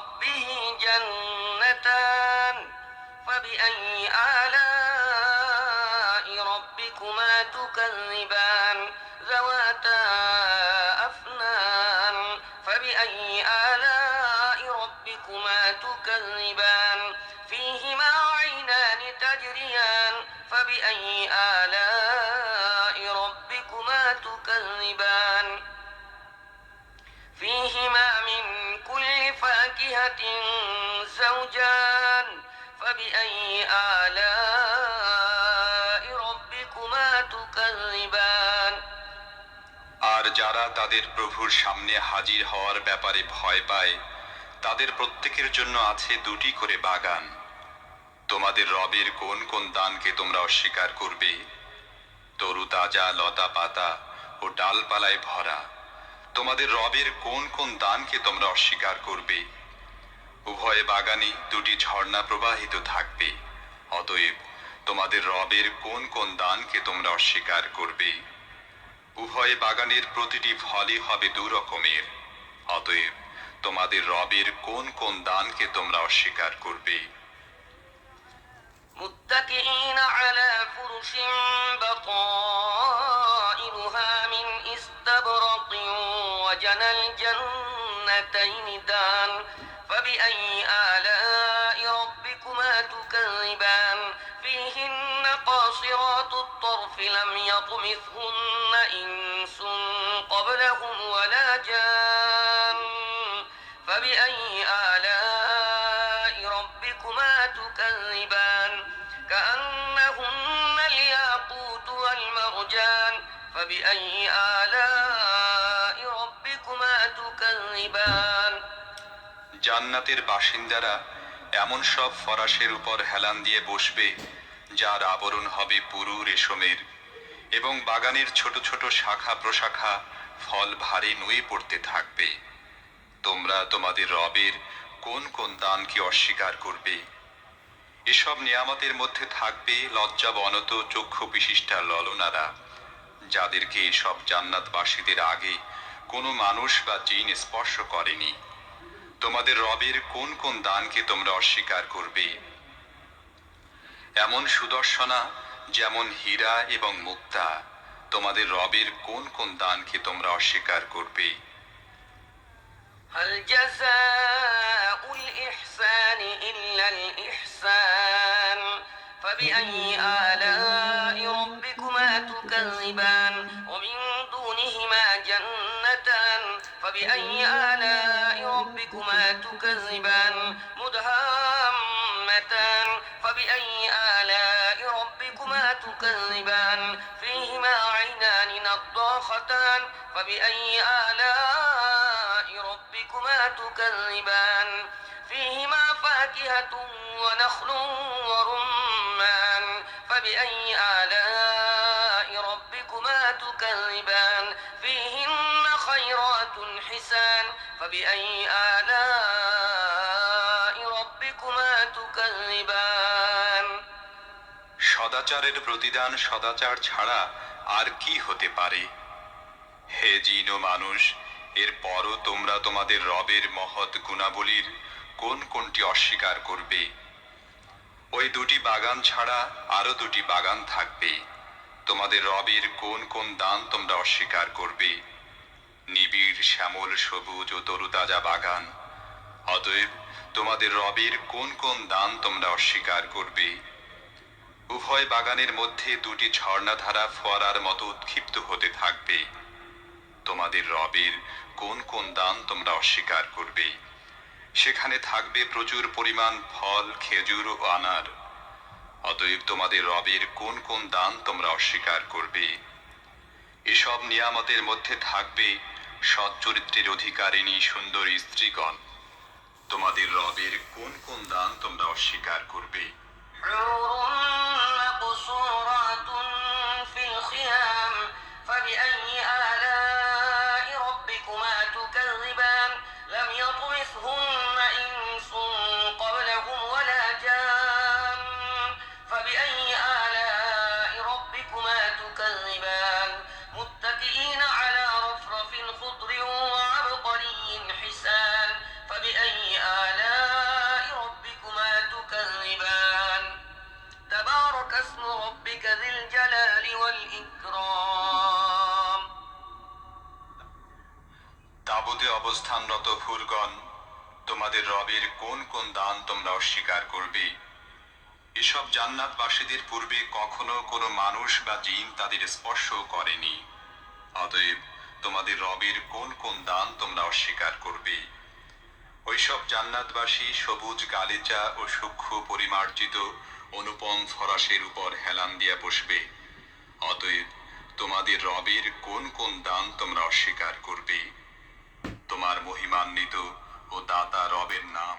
ربه جنتان فبأي آلاء ربكما تكذبان ذواتا أفنان فبأي آلاء ربكما تكذبان فيهما عينان تجريان فبأي آلاء ربكما تكذبان فيهما من كل فاكهة زوجان فبأي آلاء ربكما تكذبان আর যারা তাদের প্রভুর সামনে হাজির হওয়ার ব্যাপারে ভয় পায় তাদের প্রত্যেকের জন্য আছে দুটি করে বাগান। তোমাদের রবের কোন কোন দানকে তোমরা অস্বীকার করবে? তরু তাজা লতা পাতা ও ডালপালায় ভরা তোমাদের রবের কোন কোন দানকে তোমরা অস্বীকার করবে? উভয় বাগানে দুটি ঝর্ণা প্রবাহিত থাকবে। অতএব তোমাদের রবের কোন কোন দানকে তোমরা অস্বীকার করবে? উভয় বাগানের প্রতিটি ফলই হবে দুরকমের। অতএব তোমাদের রবের কোন কোন দানকে তোমরা অস্বীকার করবে? متكئين على فرش بطائنها من استبرق وجنى الجنتين دان فبأي آلاء ربكما تكذبان فيهن قاصرات الطرف لم يطمثهن إنس قبلهم ولا جان فبأي آلاء ربكما تكذبان كأنهن الياقوت والمرجان فبأي آلاء ربكما تكذبان জান্নাতের বাসিন্দারা এমন সব ফরাশের উপর হেলান দিয়ে বসবে যার আবরণ হবে পুরু রেশমের, এবং বাগানের ছোট ছোট শাখা প্রশাখা ফল ভারে নুয়ে পড়তে থাকবে। তোমরা তোমাদের রবের কোন কোন দানকে অস্বীকার করবে? এসব নিয়ামতের মধ্যে থাকবে লজ্জাবনত চক্ষু বিশিষ্টা ললনারা, যাদেরকে এসব জান্নাতবাসীদের আগে কোনো মানুষ বা জিন স্পর্শ করেনি। তোমাদের রবের কোন কোন দানকে তোমরা অস্বীকার করবে? এমন সুদর্শনা যেমন হীরা এবং মুক্তা, তোমাদের রবের কোন কোন দানকে তোমরা অস্বীকার করবে? هل جزاء الإحسان إلا الإحسان فبأي آلاء ربكما تكذبان ومن دونهما جنتان فبأي آلاء ربكما تكذبان مدهامتان فبأي آلاء ربكما تكذبان فيهما عينان نضاختان فبأي آلاء ربكما تكذبان فيهما فاكهة ونخل ورمان فبأي آلاء ربكما تكذبان فيهن خيرات حسان فبأي آلاء ربكما تكذبان সদাচারের প্রতিদান সদাচার ছাড়া আর কি হতে পারে? হে জিন ও মানুষ, এরপরও তোমরা তোমাদের রবের মহৎ গুণাবলীর কোন কোনটি অস্বীকার করবে? ওই দুটি বাগান ছাড়া আরো দুটি বাগান থাকবে। তোমাদের রবের কোন কোন দান তোমরা অস্বীকার করবে? নিবিড় শ্যামল সবুজ ও তরুতাজা বাগান। অতএব তোমাদের রবের কোন কোন দান তোমরা অস্বীকার করবে? উভয় বাগানের মধ্যে দুটি ঝর্ণাধারা ফোয়ারার মতো উৎক্ষিপ্ত হতে থাকবে। তোমাদের রবের কোন কোন দান তোমরা অস্বীকার করবে? সেখানে থাকবে প্রচুর পরিমাণ ফল, খেজুর ও আনার। অতএব তোমাদের রবের কোন কোন দান তোমরা অস্বীকার করবে? এসব নিয়ামতের মধ্যে থাকবে সৎ চরিত্রের অধিকারিণী সুন্দরী স্ত্রীগণ। তোমাদের রবের কোন কোন দান তোমরা অস্বীকার করবে? حور مقصورات في الخيام فبأي آلاء ربكما تكذبان لم يطمثهن إنس قبلهم ولا جان فبأي آلاء ربكما تكذبان متكئين على رفرف خضر وعبقري حسان فبأي آلاء তাঁবুতে অবস্থানরত হুরগণ, তোমাদের রবের কোন কোন দান তোমরা অস্বীকার করবে? এসব জান্নাতবাসীদের পূর্বে কখনো কোনো মানুষ বা জিন তাদের স্পর্শ করেনি। অতএব তোমাদের রবের কোন কোন দান তোমরা অস্বীকার করবে? ওইসব জান্নাতবাসী সবুজ গালিচা ও সূক্ষ্ম পরিমার্জিত অনুপম ফরাসের উপর হেলান দিয়া বসবে। অতএব তোমাদের রবের কোন কোন দান তোমরা অস্বীকার করবে? তোমার মহিমান্বিত ও দাতা রবের নাম